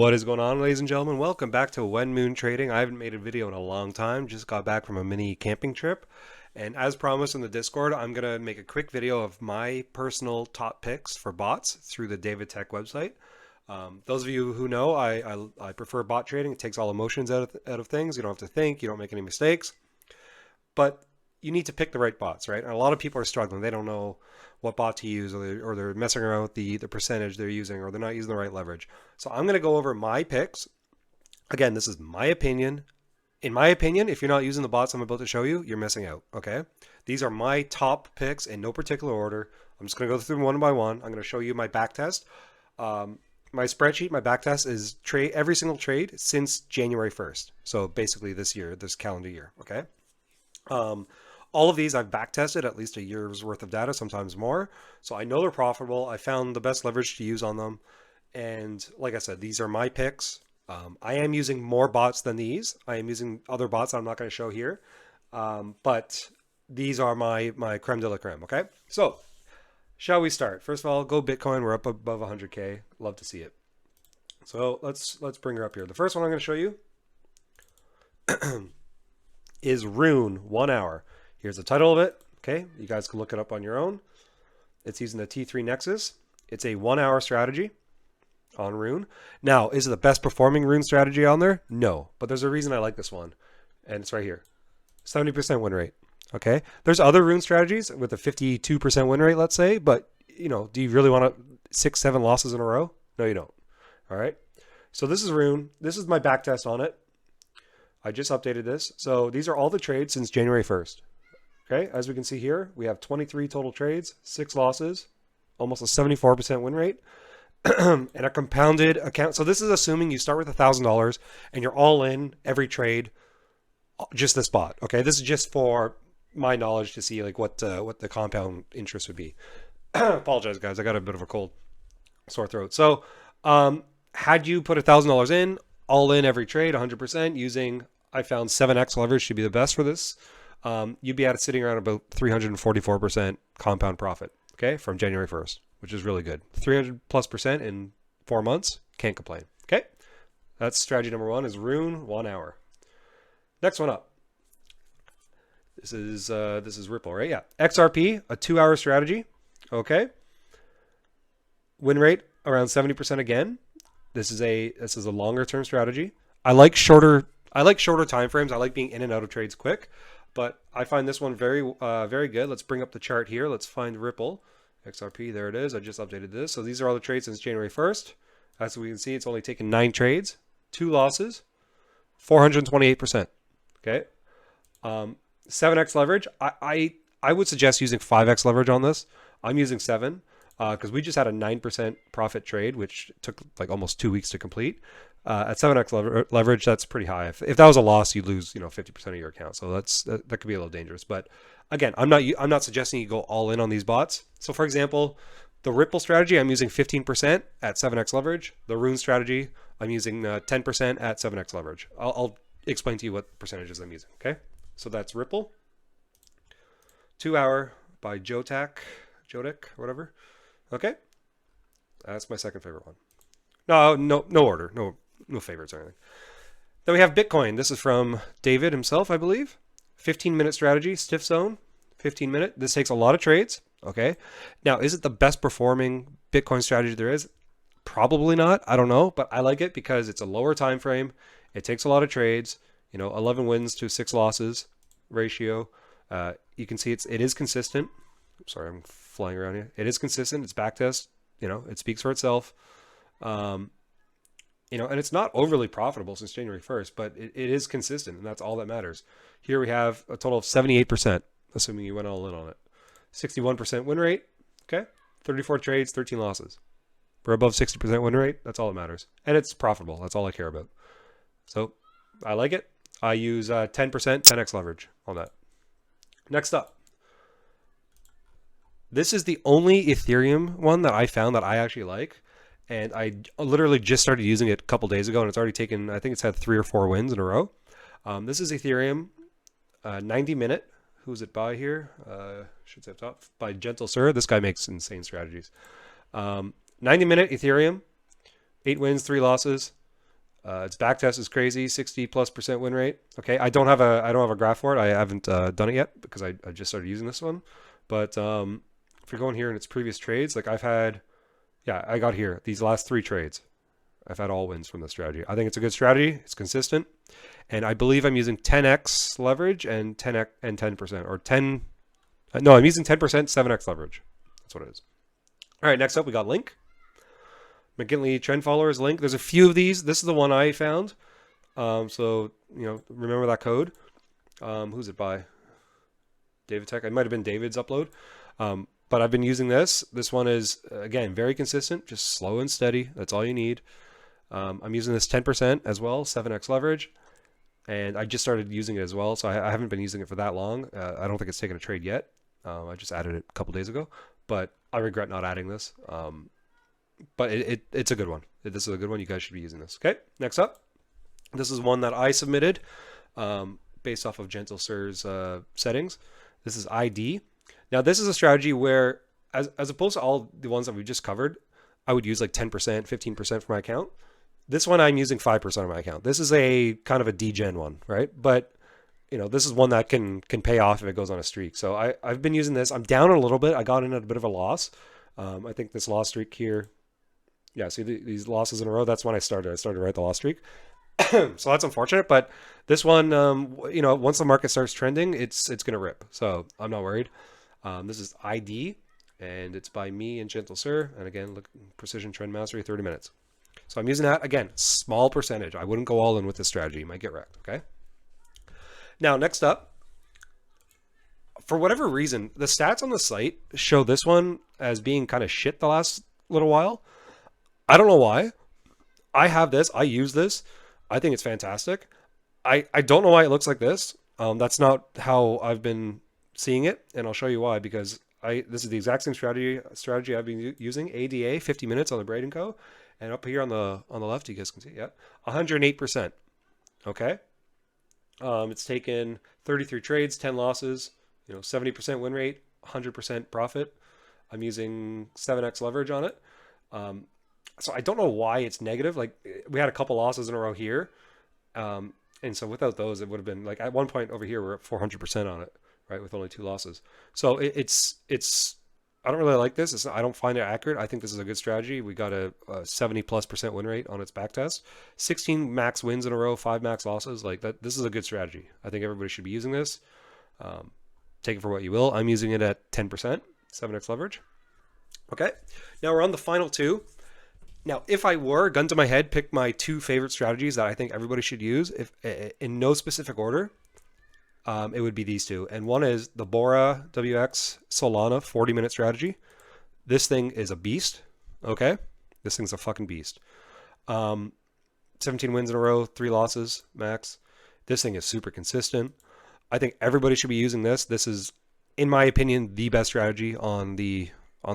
What is going on, ladies and gentlemen? Welcome back to When Moon Trading. I haven't made a video in a long time. Just got back from a mini camping trip. And as promised in the Discord, I'm going to make a quick video of my personal top picks for bots through the David Tech website. Those of you who know, I prefer bot trading. It takes all emotions out of things. You don't have to think. You don't make any mistakes. But you need to pick the right bots, right? And a lot of people are struggling. They don't know what bot to use, or they're messing around with the percentage they're using, or they're not using the right leverage. So I'm going to go over my picks. Again, this is my opinion. In my opinion, if you're not using the bots I'm about to show you, you're missing out, okay? These are my top picks in no particular order. I'm just going to go through them one by one. I'm going to show you my back test. My spreadsheet, my back test is every single trade since January 1st. So basically this year, this calendar year, okay? All of these I've back tested at least a year's worth of data, sometimes more. So I know they're profitable. I found the best leverage to use on them. And like I said, these are my picks. I am using more bots than these. I am using other bots I'm not going to show here. But these are my creme de la creme, okay? So shall we start? First of all, go Bitcoin. We're up above 100K. Love to see it. So let's bring her up here. The first one I'm going to show you is Rune 1 hour. Here's the title of it. Okay, you guys can look it up on your own. It's using the T3 Nexus. It's a 1 hour strategy on Rune. Now, is it the best performing Rune strategy on there? No, but there's a reason I like this one, and it's right here. 70% win rate. Okay, there's other Rune strategies with a 52% win rate, let's say, but you know, do you really want 6-7 losses in a row? No, you don't. All right, so this is Rune. This is my back test on it. I just updated this. So these are all the trades since January 1st. Okay, as we can see here, we have 23 total trades, 6 losses, almost a 74% win rate, and a compounded account. So this is assuming you start with $1,000 and you're all in every trade, just this bot. Okay, this is just for my knowledge to see like what the compound interest would be. Apologize, guys, I got a bit of a cold, sore throat. So had you put $1,000 in, all in every trade, 100% using, I found 7x leverage should be the best for this. You'd be sitting around about 344% compound profit, okay, from January 1st, which is really good. 300+% in 4 months, can't complain, okay? That's strategy number one, is Rune 1 hour. Next one up. This is Ripple, right? Yeah. XRP, a 2 hour strategy, okay? Win rate around 70% again. This is a longer term strategy. I like shorter time frames. I like being in and out of trades quick. But I find this one very good. Let's bring up the chart here. Let's find Ripple. XRP, there it is. I just updated this. So these are all the trades since January 1st. As we can see, it's only taken 9 trades, 2 losses, 428%. Okay. 7x leverage. I would suggest using 5x leverage on this. I'm using 7 because we just had a 9% profit trade, which took like almost 2 weeks to complete. At 7x leverage, that's pretty high. If that was a loss, you'd lose 50% of your account. So that could be a little dangerous. But again, I'm not suggesting you go all in on these bots. So for example, the Ripple strategy, I'm using 15% at 7x leverage. The Rune strategy, I'm using 10% at 7x leverage. I'll explain to you what percentages I'm using. Okay, so that's Ripple. 2 hour by Jotek, whatever. Okay, that's my second favorite one. No order, no favorites or anything. Then we have Bitcoin. This is from David himself, I believe. 15-minute strategy, stiff zone, 15-minute. This takes a lot of trades. Okay. Now, is it the best performing Bitcoin strategy there is? Probably not. I don't know, but I like it because it's a lower time frame. It takes a lot of trades. 11 wins to 6 losses ratio. You can see it is consistent. Sorry, I'm flying around here. It is consistent. It's back test. It speaks for itself. And it's not overly profitable since January 1st, but it is consistent, and that's all that matters. Here we have a total of 78%, assuming you went all in on it. 61% win rate, okay? 34 trades, 13 losses. We're above 60% win rate. That's all that matters. And it's profitable. That's all I care about. So I like it. I use 10%, 10x leverage on that. Next up. This is the only Ethereum one that I found that I actually like. And I literally just started using it a couple days ago, and it's already taken, I think it's had 3 or 4 wins in a row. This is Ethereum, 90-minute. Who's it by here? Should say up top. By Gentle Sir. This guy makes insane strategies. 90-minute Ethereum, 8 wins, 3 losses. Its back test is crazy, 60+% win rate. Okay, I don't have a graph for it. I haven't done it yet because I just started using this one. But if you're going here in its previous trades, like I've had, yeah, I got here these last 3 trades. I've had all wins from this strategy. I think it's a good strategy. It's consistent, and I believe I'm using 10x leverage and 10x and 10% or 10. No, I'm using 10%, 7x leverage. That's what it is. All right, next up we got Link. McKinley trend followers Link. There's a few of these. This is the one I found. So remember that code. Who's it by? David Tech. It might have been David's upload. But I've been using this. This one is again very consistent, just slow and steady. That's all you need. I'm using this 10% as well, 7x leverage, and I just started using it as well. So I haven't been using it for that long. I don't think it's taken a trade yet. I just added it a couple days ago, but I regret not adding this. But it's a good one. This is a good one. You guys should be using this. Okay, next up. This is one that I submitted based off of Gentle Sir's settings. This is ID. Now, this is a strategy where, as opposed to all the ones that we just covered, I would use like 10%, 15% for my account. This one, I'm using 5% of my account. This is a kind of a degen one, right? But this is one that can pay off if it goes on a streak. So I've been using this. I'm down a little bit. I got in at a bit of a loss. I think this loss streak here, yeah, see these losses in a row. That's when I started. I started right at the loss streak. So that's unfortunate. But this one, once the market starts trending, it's going to rip. So I'm not worried. This is ID, and it's by me and Gentle Sir. And again, look, Precision Trend Mastery, 30 minutes. So I'm using that. Again, small percentage. I wouldn't go all in with this strategy. You might get wrecked, okay? Now, next up, for whatever reason, the stats on the site show this one as being kind of shit the last little while. I don't know why. I have this. I use this. I think it's fantastic. I don't know why it looks like this. That's not how I've been seeing it, and I'll show you why. Because this is the exact same strategy I've been using. ADA 50 minutes on the Braden Co. And up here on the left, you guys can see, yeah, 108%. Okay. It's taken 33 trades, 10 losses. 70% win rate, 100% profit. I'm using 7x leverage on it. So I don't know why it's negative. Like we had a couple losses in a row here. And so without those, it would have been like at one point over here, we're at 400% on it, right? With only 2 losses. So it's, I don't really like this. I don't find it accurate. I think this is a good strategy. We got a 70+% win rate on its back test, 16 max wins in a row, 5 max losses. Like that, this is a good strategy. I think everybody should be using this. Take it for what you will. I'm using it at 10%, 7x leverage. Okay. Now we're on the final 2. Now, if I were, gun to my head, pick my 2 favorite strategies that I think everybody should use, if in no specific order, it would be these 2. And one is the Bora WX Solana 40-minute strategy. This thing is a beast. Okay. This thing's a fucking beast. 17 wins in a row, 3 losses max. This thing is super consistent. I think everybody should be using this. This is, in my opinion, the best strategy on the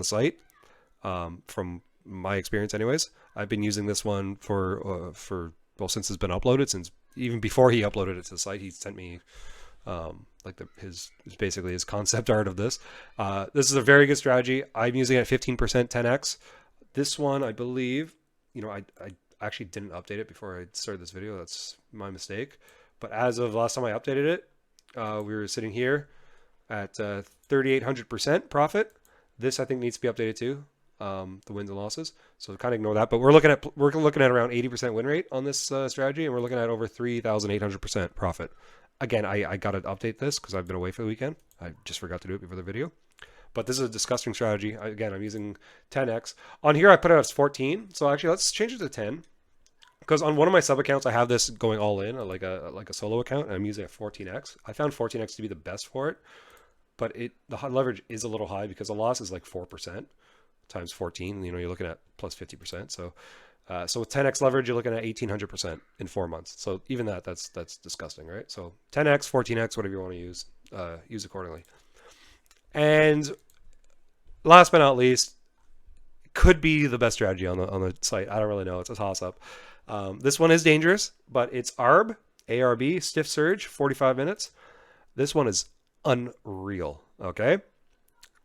site. From my experience, anyways, I've been using this one for since it's been uploaded. Since even before he uploaded it to the site, he sent me his concept art of this. This is a very good strategy. I'm using it at 15%, 10x. This one, I believe, I actually didn't update it before I started this video. That's my mistake. But as of last time I updated it, we were sitting here at 3,800% profit. This I think needs to be updated too. The wins and losses. So kind of ignore that. But we're looking at around 80% win rate on this strategy, and we're looking at over 3,800% profit. Again, I got to update this because I've been away for the weekend. I just forgot to do it before the video. But this is a disgusting strategy. Again, I'm using 10x. On here, I put it as 14. So actually, let's change it to 10. Because on one of my sub accounts, I have this going all in, like a solo account, and I'm using it at 14x. I found 14x to be the best for it, but the leverage is a little high because the loss is like 4% times 14. You're looking at plus 50%. So with 10x leverage, you're looking at 1,800% in 4 months. So even that's disgusting, right? So 10x, 14x, whatever you want to use accordingly. And last but not least, could be the best strategy on the site. I don't really know. It's a toss up. This one is dangerous, but it's ARB, stiff surge, 45 minutes. This one is unreal. Okay.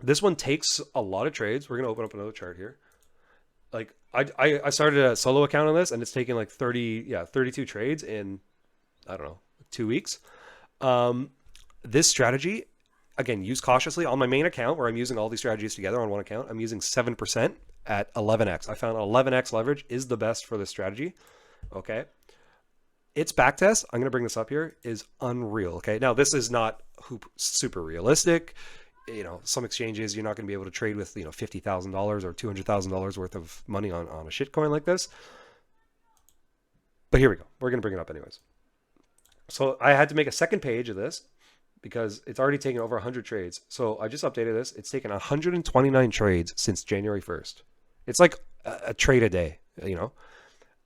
This one takes a lot of trades. We're going to open up another chart here. Like I started a solo account on this, and it's taken like 32 trades in, I don't know, 2 weeks. Um, this strategy, again, use cautiously. On my main account, where I'm using all these strategies together on one account, I'm using 7% at 11x. I found 11x leverage is the best for this strategy. Okay. Its backtest, I'm going to bring this up here, is unreal. Okay. Now, this is not super realistic. You know, some exchanges, you're not going to be able to trade with, you know, $50,000 or $200,000 worth of money on a shitcoin like this. But here we go. We're going to bring it up anyways. So I had to make a second page of this because it's already taken over 100 trades. So I just updated this. It's taken 129 trades since January 1st. It's like a trade a day, you know.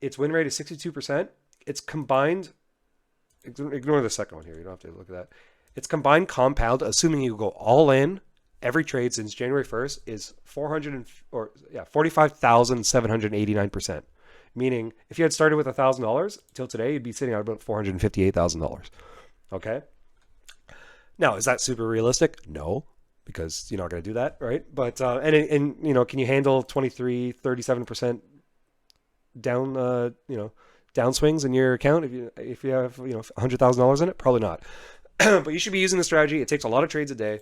Its win rate is 62%. It's combined, ignore the second one here. You don't have to look at that. Its combined compound, assuming you go all in, every trade since January 1st is 45,789%. Meaning, if you had started with $1,000 till today, you'd be sitting at about $458,000. Okay. Now, is that super realistic? No, because you're not going to do that, right? But and you know, can you handle 37% down downswings in your account if you have $100,000 in it? Probably not. But you should be using the strategy. It takes a lot of trades a day.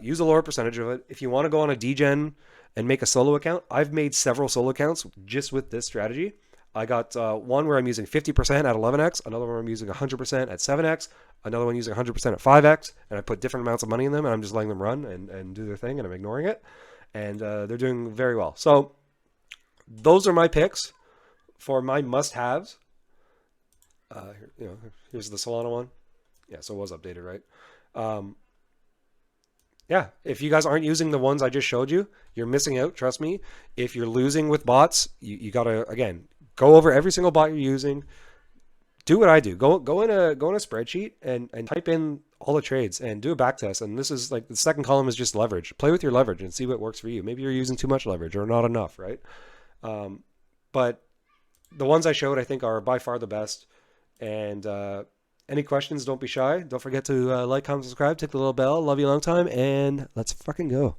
Use a lower percentage of it. If you want to go on a degen and make a solo account, I've made several solo accounts just with this strategy. I got one where I'm using 50% at 11x, another one where I'm using 100% at 7x, another one using 100% at 5x, and I put different amounts of money in them, and I'm just letting them run and do their thing, and I'm ignoring it. And they're doing very well. So those are my picks for my must-haves. Here's the Solana one. Yeah, so it was updated, right? Yeah, if you guys aren't using the ones I just showed you, you're missing out. Trust me. If you're losing with bots, you gotta, again, go over every single bot you're using. Do what I do. Go in a spreadsheet and type in all the trades and do a back test. And this is like the second column is just leverage. Play with your leverage and see what works for you. Maybe you're using too much leverage or not enough, right? But the ones I showed, I think, are by far the best. And any questions, don't be shy. Don't forget to like, comment, subscribe, tick the little bell. Love you a long time, and let's fucking go.